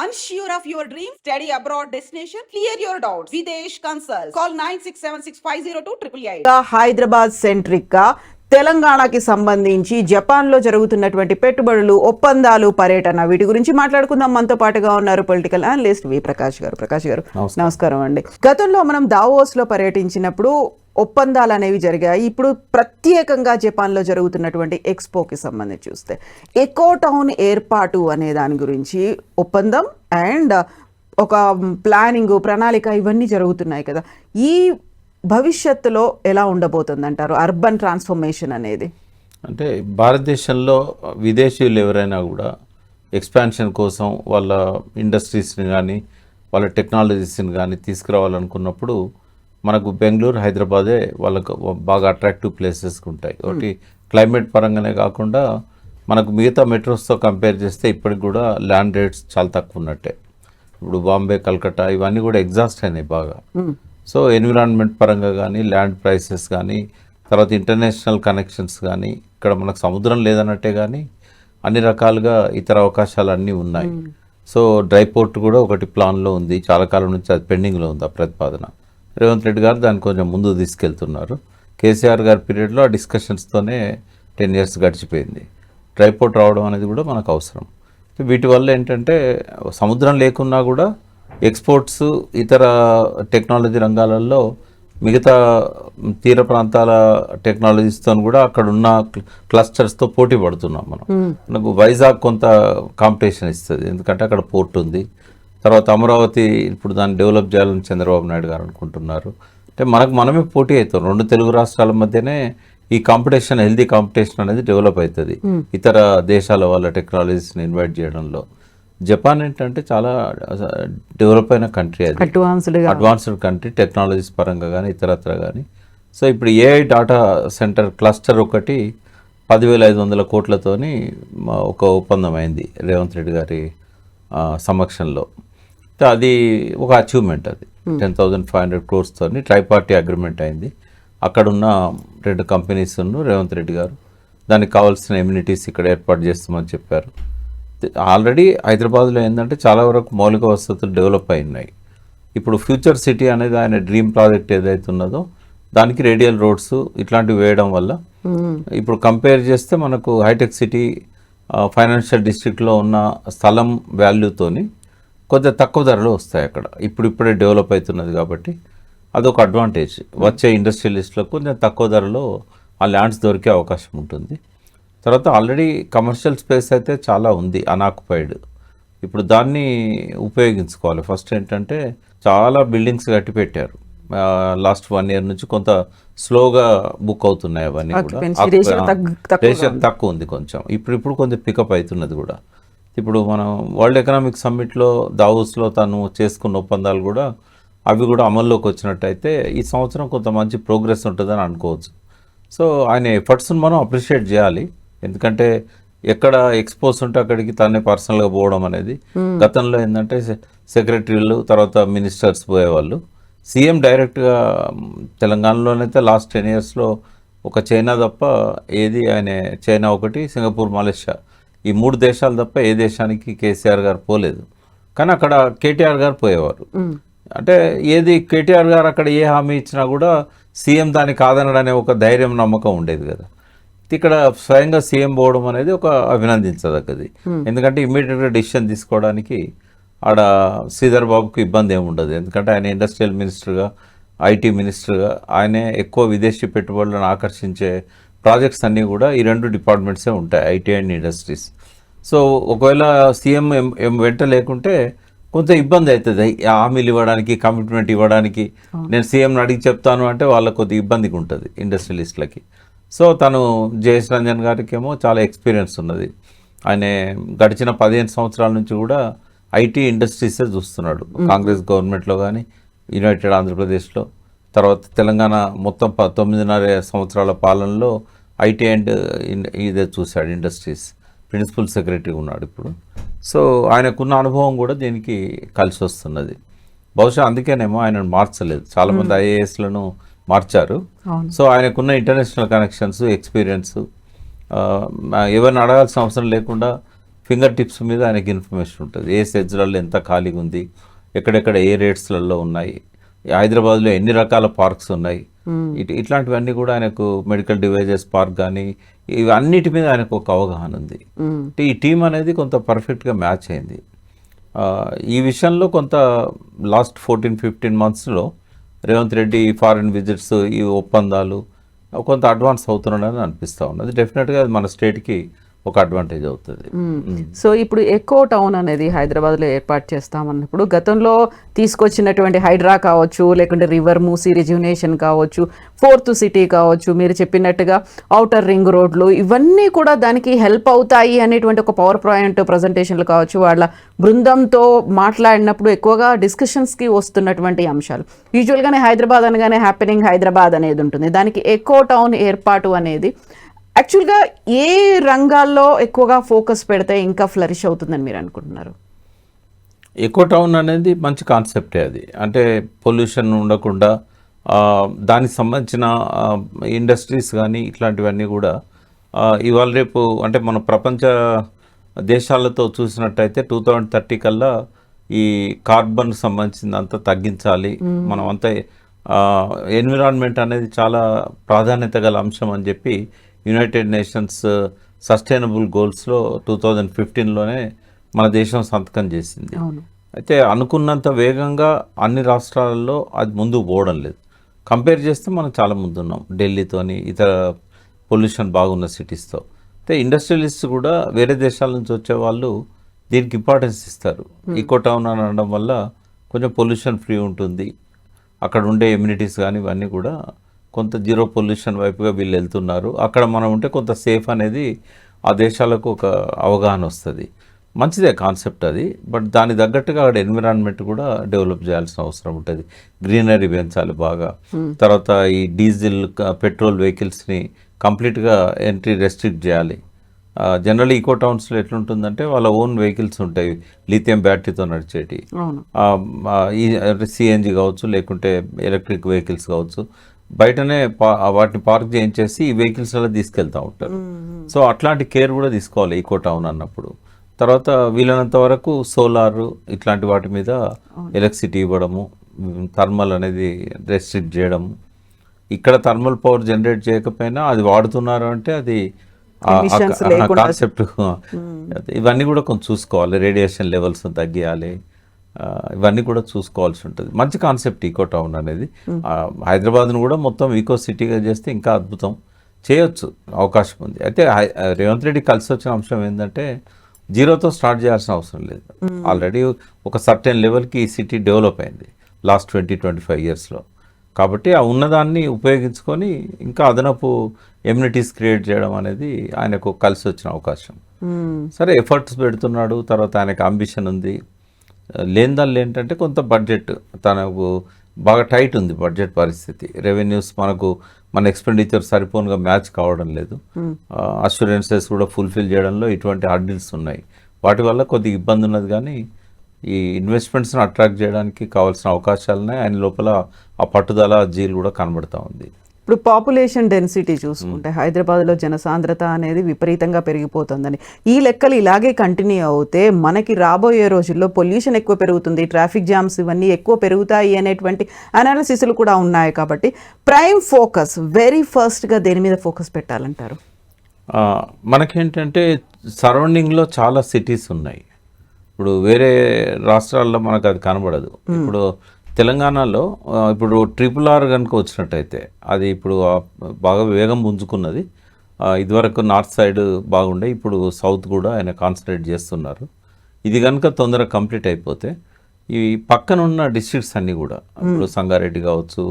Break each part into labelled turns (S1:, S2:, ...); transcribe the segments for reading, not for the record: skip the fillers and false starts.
S1: Unsure of your dream? Study abroad destination? Clear your doubts. Videsh Consult. Call 9676502888. Hyderabad centric గా తెలంగాణకి సంబంధించి జపాన్లో జరుగుతున్నటువంటి పెట్టుబడులు, ఒప్పందాలు, పర్యటన, వీటి గురించి మాట్లాడుకుందాం. మనతో పాటుగా ఉన్నారు పొలిటికల్ అనలిస్ట్ వి ప్రకాష్ గారు. ప్రకాష్ గారు నమస్కారం అండి. గతంలో మనం దావోస్లో పర్యటించినప్పుడు ఒప్పందాలు అనేవి జరిగాయి. ఇప్పుడు ప్రత్యేకంగా జపాన్లో జరుగుతున్నటువంటి ఎక్స్పోకి సంబంధించి చూస్తే ఎకో టౌన్ ఏర్పాటు అనే దాని గురించి ఒప్పందం అండ్ ఒక ప్లానింగ్, ప్రణాళిక ఇవన్నీ జరుగుతున్నాయి కదా. ఈ భవిష్యత్తులో ఎలా ఉండబోతుంది అంటారు అర్బన్ ట్రాన్స్ఫర్మేషన్ అనేది?
S2: అంటే భారతదేశంలో విదేశీయులు ఎవరైనా కూడా ఎక్స్పాన్షన్ కోసం వాళ్ళ ఇండస్ట్రీస్ని కానీ వాళ్ళ టెక్నాలజీస్ని కానీ తీసుకురావాలనుకున్నప్పుడు మనకు బెంగళూరు, హైదరాబాదే వాళ్ళకు బాగా అట్రాక్టివ్ ప్లేసెస్ ఉంటాయి. ఒకటి క్లైమేట్ పరంగానే కాకుండా మనకు మిగతా మెట్రోస్తో కంపేర్ చేస్తే ఇప్పటికి కూడా ల్యాండ్ రేట్స్ చాలా తక్కువ ఉన్నట్టే. ఇప్పుడు బాంబే, కల్కట్టా ఇవన్నీ కూడా ఎగ్జాస్ట్ అయినాయి బాగా. సో ఎన్విరాన్మెంట్ పరంగా కానీ, ల్యాండ్ ప్రైసెస్ కానీ, తర్వాత ఇంటర్నేషనల్ కనెక్షన్స్ కానీ, ఇక్కడ మనకు సముద్రం లేదన్నట్టే కానీ అన్ని రకాలుగా ఇతర అవకాశాలు అన్నీ ఉన్నాయి. సో డ్రై పోర్ట్ కూడా ఒకటి ప్లాన్లో ఉంది, చాలా కాలం నుంచి అది పెండింగ్లో ఉంది ఆ ప్రతిపాదన. రేవంత్ రెడ్డి గారు దాన్ని కొంచెం ముందు తీసుకెళ్తున్నారు. కేసీఆర్ గారి పీరియడ్లో ఆ డిస్కషన్స్తోనే 10 years గడిచిపోయింది. డ్రై పోర్ట్ రావడం అనేది కూడా మనకు అవసరం. వీటి వల్ల ఏంటంటే సముద్రం లేకున్నా కూడా ఎక్స్పోర్ట్స్, ఇతర టెక్నాలజీ రంగాలలో మిగతా తీర ప్రాంతాల టెక్నాలజీస్తో కూడా అక్కడ ఉన్న క్లస్టర్స్తో పోటీ పడుతున్నాం మనం. మనకు వైజాగ్ కొంత కాంపిటీషన్ ఇస్తుంది, ఎందుకంటే అక్కడ పోర్ట్ ఉంది. తర్వాత అమరావతి ఇప్పుడు దాన్ని డెవలప్ చేయాలని చంద్రబాబు నాయుడు గారు అనుకుంటున్నారు. అంటే మనమే పోటీ అవుతాం. 2 తెలుగు రాష్ట్రాల మధ్యనే ఈ కాంపిటీషన్, హెల్దీ కాంపిటీషన్ అనేది డెవలప్ అవుతుంది ఇతర దేశాల వాళ్ళ టెక్నాలజీస్ని ఇన్వైట్ చేయడంలో. జపాన్ ఏంటంటే చాలా డెవలప్ అయిన కంట్రీ, అది అడ్వాన్స్డ్ కంట్రీ టెక్నాలజీస్ పరంగా కానీ ఇతరత్ర కానీ. సో ఇప్పుడు ఏఐ డాటా సెంటర్ క్లస్టర్ ఒకటి 10,500 కోట్లతోని ఒక ఒప్పందం అయింది రేవంత్ రెడ్డి గారి సమక్షంలో. అది ఒక అచీవ్మెంట్. అది 10,500 crores ట్రైపార్టీ అగ్రిమెంట్ అయింది. అక్కడున్న 2 కంపెనీస్ రేవంత్ రెడ్డి గారు దానికి కావాల్సిన ఎమ్యూనిటీస్ ఇక్కడ ఏర్పాటు చేస్తామని చెప్పారు. ఆల్రెడీ హైదరాబాద్లో ఏంటంటే చాలా వరకు మౌలిక వసతులు డెవలప్ అయినాయి. ఇప్పుడు ఫ్యూచర్ సిటీ అనేది ఆయన డ్రీమ్ ప్రాజెక్ట్ ఏదైతే ఉన్నదో దానికి రేడియల్ రోడ్స్ ఇట్లాంటివి వేయడం వల్ల ఇప్పుడు కంపేర్ చేస్తే మనకు హైటెక్ సిటీ ఫైనాన్షియల్ డిస్ట్రిక్ట్లో ఉన్న స్థలం వాల్యూతోని కొంచెం తక్కువ ధరలో వస్తాయి అక్కడ. ఇప్పుడే డెవలప్ అవుతున్నది కాబట్టి అదొక అడ్వాంటేజ్. వచ్చే ఇండస్ట్రియలిస్టులకు కొంచెం తక్కువ ధరలో ఆ ల్యాండ్స్ దొరికే అవకాశం ఉంటుంది. తర్వాత ఆల్రెడీ కమర్షియల్ స్పేస్ అయితే చాలా ఉంది అన్ఆక్యుపైడ్. ఇప్పుడు దాన్ని ఉపయోగించుకోవాలి. ఫస్ట్ ఏంటంటే చాలా బిల్డింగ్స్ కట్టి పెట్టారు. లాస్ట్ 1 year నుంచి కొంత స్లోగా బుక్ అవుతున్నాయి అవన్నీ కూడా. రేషన్ తక్కువ ఉంది కొంచెం. ఇప్పుడు కొంచెం పికప్ అవుతున్నది కూడా. ఇప్పుడు మనం వరల్డ్ ఎకనామిక్ సమ్మిట్లో దావోస్లో తను చేసుకున్న ఒప్పందాలు కూడా అవి కూడా అమల్లోకి వచ్చినట్టయితే ఈ సంవత్సరం కొంత మంచి ప్రోగ్రెస్ ఉంటుందని అనుకోవచ్చు. సో ఆయన ఎఫర్ట్స్ని మనం అప్రిషియేట్ చేయాలి. ఎందుకంటే ఎక్కడ ఎక్స్పోజ్ ఉంటే అక్కడికి తనే పర్సనల్గా పోవడం అనేది, గతంలో ఏంటంటే సెక్రటరీలు తర్వాత మినిస్టర్స్ పోయేవాళ్ళు. సీఎం డైరెక్ట్గా తెలంగాణలోనైతే లాస్ట్ 10 yearsలో ఒక చైనా తప్ప ఏది ఆయన, చైనా ఒకటి, సింగపూర్, మలేషియా, ఈ 3 దేశాలు తప్ప ఏ దేశానికి కేసీఆర్ గారు పోలేదు. కానీ అక్కడ కేటీఆర్ గారు పోయేవారు. అంటే ఏది కేటీఆర్ గారు అక్కడ ఏ హామీ ఇచ్చినా కూడా సీఎం దాన్ని కాదనడనే ఒక ధైర్యం, నమ్మకం ఉండేది కదా. ఇక్కడ స్వయంగా సీఎం పోవడం అనేది ఒక అభినందించదగ్గది. ఎందుకంటే ఇమ్మీడియట్గా డిసిషన్ తీసుకోవడానికి ఆడ శ్రీధర్ బాబుకు ఇబ్బంది ఏమి ఉండదు. ఎందుకంటే ఆయన ఇండస్ట్రియల్ మినిస్టర్గా, ఐటీ మినిస్టర్గా ఆయనే ఎక్కువ విదేశీ పెట్టుబడులను ఆకర్షించే ప్రాజెక్ట్స్ అన్నీ కూడా ఈ 2 డిపార్ట్మెంట్సే ఉంటాయి, ఐటీ అండ్ ఇండస్ట్రీస్. సో ఒకవేళ సీఎం వెంట లేకుంటే కొంత ఇబ్బంది అవుతుంది హామీలు ఇవ్వడానికి, కమిట్మెంట్ ఇవ్వడానికి. నేను సీఎంని అడిగి చెప్తాను అంటే వాళ్ళకి కొద్దిగా ఇబ్బందిగా ఉంటుంది ఇండస్ట్రియలిస్టులకి. సో తను జయేష్ రంజన్ గారికి ఏమో చాలా ఎక్స్పీరియన్స్ ఉన్నది. ఆయన గడిచిన 15 సంవత్సరాల నుంచి కూడా ఐటీ ఇండస్ట్రీసే చూస్తున్నాడు. కాంగ్రెస్ గవర్నమెంట్లో కానీ, యునైటెడ్ ఆంధ్రప్రదేశ్లో, తర్వాత తెలంగాణ మొత్తం 9.5 సంవత్సరాల పాలనలో ఐటీ అండ్ ఇదే చూశాడు, ఇండస్ట్రీస్. ప్రిన్సిపల్ సెక్రటరీ ఉన్నాడు ఇప్పుడు. సో ఆయనకున్న అనుభవం కూడా దీనికి కలిసి వస్తున్నది. బహుశా అందుకేనేమో ఆయనను మార్చలేదు. చాలామంది ఐఏఎస్లను మార్చారు. సో ఆయనకున్న ఇంటర్నేషనల్ కనెక్షన్స్, ఎక్స్పీరియన్స్, ఎవరిని అడగాల్సిన అవసరం లేకుండా ఫింగర్ టిప్స్ మీద ఆయనకి ఇన్ఫర్మేషన్ ఉంటుంది. ఏ సెజ్లలో ఎంత ఖాళీగా ఉంది, ఎక్కడెక్కడ ఏ రేట్స్లలో ఉన్నాయి, హైదరాబాద్లో ఎన్ని రకాల పార్క్స్ ఉన్నాయి, ఇట్లాంటివన్నీ కూడా ఆయనకు మెడికల్ డివైజెస్ పార్క్ కానీ ఇవన్నిటి మీద ఆయనకు ఒక అవగాహన ఉంది. ఈ టీం అనేది కొంత పర్ఫెక్ట్గా మ్యాచ్ అయింది. ఈ విషయంలో కొంత లాస్ట్ 14-15 monthsలో రేవంత్ రెడ్డి ఫారిన్ విజిట్స్, ఈ ఒప్పందాలు కొంత అడ్వాన్స్ అవుతున్నాడని అనిపిస్తూ ఉన్నది. డెఫినెట్గా అది మన స్టేట్కి ఒక అడ్వాంటేజ్ అవుతుంది.
S1: సో ఇప్పుడు ఎకో టౌన్ అనేది హైదరాబాద్లో ఏర్పాటు చేస్తామన్నప్పుడు గతంలో తీసుకొచ్చినటువంటి హైడ్రా కావచ్చు, లేకుంటే రివర్ మూసీ రిజ్యునేషన్ కావచ్చు, 4th సిటీ కావచ్చు, మీరు చెప్పినట్టుగా ఔటర్ రింగ్ రోడ్లు, ఇవన్నీ కూడా దానికి హెల్ప్ అవుతాయి అనేటువంటి ఒక పవర్ పాయింట్ ప్రజెంటేషన్లు కావచ్చు, వాళ్ళ బృందంతో మాట్లాడినప్పుడు ఎక్కువగా డిస్కషన్స్కి వస్తున్నటువంటి అంశాలు. యూజువల్గానే హైదరాబాద్ అనగానే హ్యాపెనింగ్ హైదరాబాద్ అనేది ఉంటుంది. దానికి ఎకో టౌన్ ఏర్పాటు అనేది యాక్చువల్గా ఏ రంగాల్లో ఎక్కువగా ఫోకస్ పెడితే ఇంకా ఫ్లరిష్ అవుతుందని మీరు అనుకుంటున్నారు?
S2: ఎకో టౌన్ అనేది మంచి కాన్సెప్టే. అది అంటే పొల్యూషన్ ఉండకుండా దానికి సంబంధించిన ఇండస్ట్రీస్ కానీ ఇట్లాంటివన్నీ కూడా ఇవాళ రేపు అంటే మన ప్రపంచ దేశాలతో చూసినట్టయితే 2030 కల్లా ఈ కార్బన్ సంబంధించిందంతా తగ్గించాలి. మనం అంతా ఎన్విరాన్మెంట్ అనేది చాలా ప్రాధాన్యత గల అంశం అని చెప్పి యునైటెడ్ నేషన్స్ సస్టైనబుల్ గోల్స్లో 2015లోనే మన దేశం సంతకం చేసింది. అయితే అనుకున్నంత వేగంగా అన్ని రాష్ట్రాలలో అది ముందుకు పోవడం లేదు. కంపేర్ చేస్తే మనం చాలా ముందున్నాం ఢిల్లీతోని, ఇతర పొల్యూషన్ బాగున్న సిటీస్తో. అయితే ఇండస్ట్రియలిస్ట్ కూడా వేరే దేశాల నుంచి వచ్చే వాళ్ళు దీనికి ఇంపార్టెన్స్ ఇస్తారు. ఈకో టౌన్ అని అనడం వల్ల కొంచెం పొల్యూషన్ ఫ్రీ ఉంటుంది, అక్కడ ఉండే ఎమ్యూనిటీస్ కానీ ఇవన్నీ కూడా కొంత జీరో పొల్యూషన్ వైపుగా వీళ్ళు వెళ్తున్నారు, అక్కడ మనం ఉంటే కొంత సేఫ్ అనేది ఆ దేశాలకు ఒక అవగాహన వస్తుంది. మంచిదే కాన్సెప్ట్ అది. బట్ దానికి తగ్గట్టుగా అక్కడ ఎన్విరాన్మెంట్ కూడా డెవలప్ చేయాల్సిన అవసరం ఉంటుంది. గ్రీనరీ పెంచాలి బాగా. తర్వాత ఈ డీజిల్ పెట్రోల్ వెహికల్స్ని కంప్లీట్గా ఎంట్రీ రెస్ట్రిక్ట్ చేయాలి. జనరల్ ఈకో టౌన్స్లో ఎట్లుంటుందంటే వాళ్ళ ఓన్ వెహికల్స్ ఉంటాయి, లిథియం బ్యాటరీతో నడిచేటి, ఈ సిఎన్జి కావచ్చు, లేకుంటే ఎలక్ట్రిక్ వెహికల్స్ కావచ్చు, బయటనే వాటిని పార్క్ చేయించేసి ఈ వెహికల్స్ అలా తీసుకెళ్తూ ఉంటారు. సో అట్లాంటి కేర్ కూడా తీసుకోవాలి ఈకో టౌన్ అన్నప్పుడు. తర్వాత వీలైనంత వరకు సోలార్ ఇట్లాంటి వాటి మీద ఎలక్ట్రిసిటీ ఇవ్వడము, థర్మల్ అనేది రెస్ట్రిక్ట్ చేయడము. ఇక్కడ థర్మల్ పవర్ జనరేట్ చేయకపోయినా అది వాడుతున్నారు అంటే అది కాన్సెప్ట్. ఇవన్నీ కూడా కొంచెం చూసుకోవాలి. రేడియేషన్ లెవెల్స్ తగ్గియాలి, ఇవన్నీ కూడా చూసుకోవాల్సి ఉంటుంది. మంచి కాన్సెప్ట్ ఈకో టౌన్ అనేది. హైదరాబాద్ను కూడా మొత్తం ఈకో సిటీగా చేస్తే ఇంకా అద్భుతం చేయొచ్చు, అవకాశం ఉంది. అయితే రేవంత్ రెడ్డి కలిసి వచ్చిన అంశం ఏంటంటే జీరోతో స్టార్ట్ చేయాల్సిన అవసరం లేదు. ఆల్రెడీ ఒక సర్టెన్ లెవెల్కి ఈ సిటీ డెవలప్ అయింది లాస్ట్ 20-25 yearsలో. కాబట్టి ఆ ఉన్నదాన్ని ఉపయోగించుకొని ఇంకా అదనపు ఎమ్యూనిటీస్ క్రియేట్ చేయడం అనేది ఆయనకు కలిసి వచ్చిన అవకాశం. సరే ఎఫర్ట్స్ పెడుతున్నాడు, తర్వాత ఆయనకు అంబిషన్ ఉంది. లేనిదాళ్ళు ఏంటంటే కొంత బడ్జెట్ తనకు బాగా టైట్ ఉంది, బడ్జెట్ పరిస్థితి. రెవెన్యూస్ మన ఎక్స్పెండిచర్ సరిపోనుగా మ్యాచ్ కావడం లేదు. అష్యూరెన్సెస్ కూడా ఫుల్ఫిల్ చేయడంలో ఇటువంటి హార్డిల్స్ ఉన్నాయి. వాటి వల్ల కొద్దిగా ఇబ్బంది ఉన్నది. కానీ ఈ ఇన్వెస్ట్మెంట్స్ని అట్రాక్ట్ చేయడానికి కావాల్సిన అవకాశాలున్నాయి. ఆయన లోపల ఆ పట్టుదల జీలు కూడా కనబడుతూ ఉంది.
S1: ఇప్పుడు పాపులేషన్ డెన్సిటీ చూసుకుంటే హైదరాబాద్లో జనసాంద్రత అనేది విపరీతంగా పెరిగిపోతుందని, ఈ లెక్కలు ఇలాగే కంటిన్యూ అవుతే మనకి రాబోయే రోజుల్లో పొల్యూషన్ ఎక్కువ పెరుగుతుంది, ట్రాఫిక్ జామ్స్ ఇవన్నీ ఎక్కువ పెరుగుతాయి అనేటువంటి అనాలిసిస్లు కూడా ఉన్నాయి. కాబట్టి ప్రైమ్ ఫోకస్ వెరీ ఫస్ట్గా దేని మీద ఫోకస్ పెట్టాలంటారు?
S2: మనకేంటంటే సరౌండింగ్లో చాలా సిటీస్ ఉన్నాయి. ఇప్పుడు వేరే రాష్ట్రాల్లో మనకు అది కనబడదు. ఇప్పుడు తెలంగాణలో ఇప్పుడు RRR కనుక వచ్చినట్టయితే అది ఇప్పుడు బాగా వేగం పుంజుకున్నది. ఇదివరకు నార్త్ సైడ్ బాగుండే, ఇప్పుడు సౌత్ కూడా ఆయన కాన్సన్ట్రేట్ చేస్తున్నారు. ఇది కనుక తొందరగా కంప్లీట్ అయిపోతే ఈ పక్కన ఉన్న డిస్ట్రిక్ట్స్ అన్నీ కూడా, ఇప్పుడు సంగారెడ్డి కావచ్చు,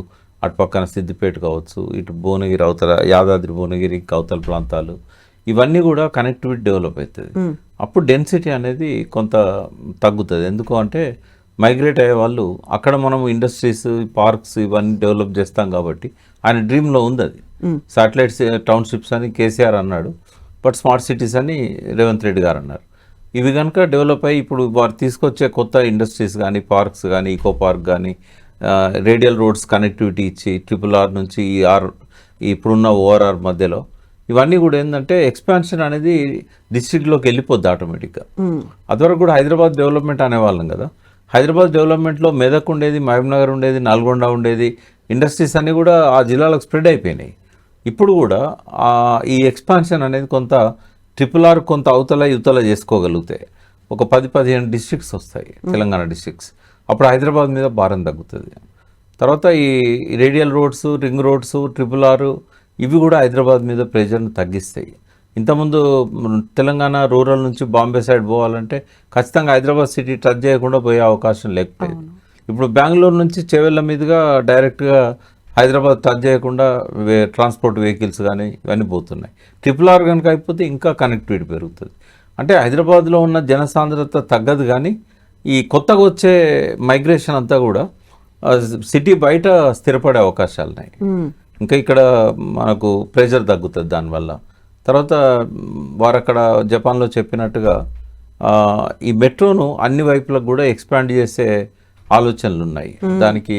S2: అటు పక్కన సిద్దిపేట కావచ్చు, ఇటు భువనగిరి అవతల యాదాద్రి భువనగిరి అవతల ప్రాంతాలు, ఇవన్నీ కూడా కనెక్టివిటీ డెవలప్ అవుతుంది. అప్పుడు డెన్సిటీ అనేది కొంత తగ్గుతుంది. ఎందుకు అంటే మైగ్రేట్ అయ్యే వాళ్ళు అక్కడ మనం ఇండస్ట్రీస్, పార్క్స్ ఇవన్నీ డెవలప్ చేస్తాం కాబట్టి ఆయన డ్రీమ్లో ఉంది అది. శాటిలైట్ టౌన్షిప్స్ అని కేసీఆర్ అన్నాడు, బట్ స్మార్ట్ సిటీస్ అని రేవంత్ రెడ్డి గారు అన్నారు. ఇవి కనుక డెవలప్ అయ్యి ఇప్పుడు వారు తీసుకొచ్చే కొత్త ఇండస్ట్రీస్ కానీ, పార్క్స్ కానీ, ఈకో పార్క్ కానీ, రేడియల్ రోడ్స్ కనెక్టివిటీ ఇచ్చి RRR నుంచి ఇప్పుడున్న ORR మధ్యలో ఇవన్నీ కూడా ఏంటంటే ఎక్స్పాన్షన్ అనేది డిస్ట్రిక్ట్లోకి వెళ్ళిపోద్ది ఆటోమేటిక్గా. అదివరకు కూడా హైదరాబాద్ డెవలప్మెంట్ అనేవాళ్ళం కదా. హైదరాబాద్ డెవలప్మెంట్లో మెదక్ ఉండేది, మహబూబ్నగర్ ఉండేది, నల్గొండ ఉండేది, ఇండస్ట్రీస్ అన్నీ కూడా ఆ జిల్లాలకు స్ప్రెడ్ అయిపోయినాయి. ఇప్పుడు కూడా ఈ ఎక్స్పాన్షన్ అనేది కొంత RRR కొంత అవతల యువతల చేసుకోగలిగితే ఒక 10-15 డిస్ట్రిక్ట్స్ వస్తాయి, తెలంగాణ డిస్ట్రిక్ట్స్. అప్పుడు హైదరాబాద్ మీద భారం తగ్గుతుంది. తర్వాత ఈ radial roads, ring roads, RRR ఇవి కూడా హైదరాబాద్ మీద ప్రెజర్ను తగ్గిస్తాయి. ఇంతకుముందు తెలంగాణ రూరల్ నుంచి బాంబే సైడ్ పోవాలంటే ఖచ్చితంగా హైదరాబాద్ సిటీ టచ్ చేయకుండా పోయే అవకాశం లేకపోయింది. ఇప్పుడు బెంగళూరు నుంచి చెవెళ్ళ మీదుగా డైరెక్ట్గా హైదరాబాద్ టచ్ చేయకుండా ట్రాన్స్పోర్ట్ వెహికల్స్ కానీ ఇవన్నీ పోతున్నాయి. RRR కనుక అయిపోతే ఇంకా కనెక్టివిటీ పెరుగుతుంది. అంటే హైదరాబాద్లో ఉన్న జనసాంద్రత తగ్గదు, కానీ ఈ కొత్తగా వచ్చే మైగ్రేషన్ అంతా కూడా సిటీ బయట స్థిరపడే అవకాశాలు ఉన్నాయి. ఇంకా ఇక్కడ మనకు ప్రెజర్ తగ్గుతుంది దానివల్ల. తర్వాత వారు అక్కడ జపాన్లో చెప్పినట్టుగా ఈ మెట్రోను అన్ని వైపులకు కూడా ఎక్స్పాండ్ చేసే ఆలోచనలు ఉన్నాయి. దానికి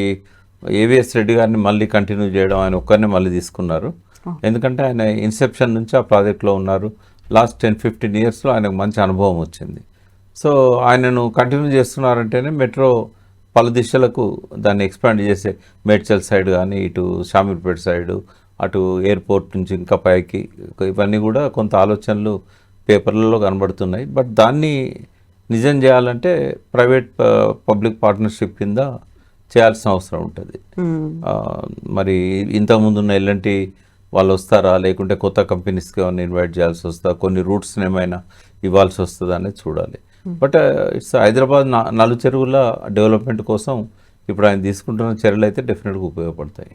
S2: ఏవిఎస్ రెడ్డి గారిని మళ్ళీ కంటిన్యూ చేయడం, ఆయన ఒక్కరిని మళ్ళీ తీసుకున్నారు. ఎందుకంటే ఆయన ఇన్సెప్షన్ నుంచి ఆ ప్రాజెక్ట్లో ఉన్నారు. లాస్ట్ 10-15 ఇయర్స్లో ఆయనకు మంచి అనుభవం వచ్చింది. సో ఆయనను కంటిన్యూ చేస్తున్నారంటేనే మెట్రో పలు దిశలకు దాన్ని ఎక్స్పాండ్ చేసే, మేడ్చల్ సైడ్ కానీ, ఇటు షామీర్పేట సైడు, అటు ఎయిర్పోర్ట్ నుంచి ఇంకా పైకి, ఇవన్నీ కూడా కొంత ఆలోచనలు పేపర్లలో కనబడుతున్నాయి. బట్ దాన్ని నిజం చేయాలంటే ప్రైవేట్ పబ్లిక్ పార్ట్నర్షిప్ కింద చేయాల్సిన అవసరం ఉంటుంది. మరి ఇంతకుముందు ఉన్న ఎల్ఎన్టీ వాళ్ళు వస్తారా, లేకుంటే కొత్త కంపెనీస్కి ఏమైనా ఇన్వైట్ చేయాల్సి వస్తుందా, కొన్ని రూట్స్ని ఏమైనా ఇవ్వాల్సి వస్తుందా అనేది చూడాలి. బట్ ఇట్స్ హైదరాబాద్ నలుచెరువుల డెవలప్మెంట్ కోసం ఇప్పుడు ఆయన తీసుకుంటున్న చర్యలు అయితే డెఫినెట్గా ఉపయోగపడతాయి.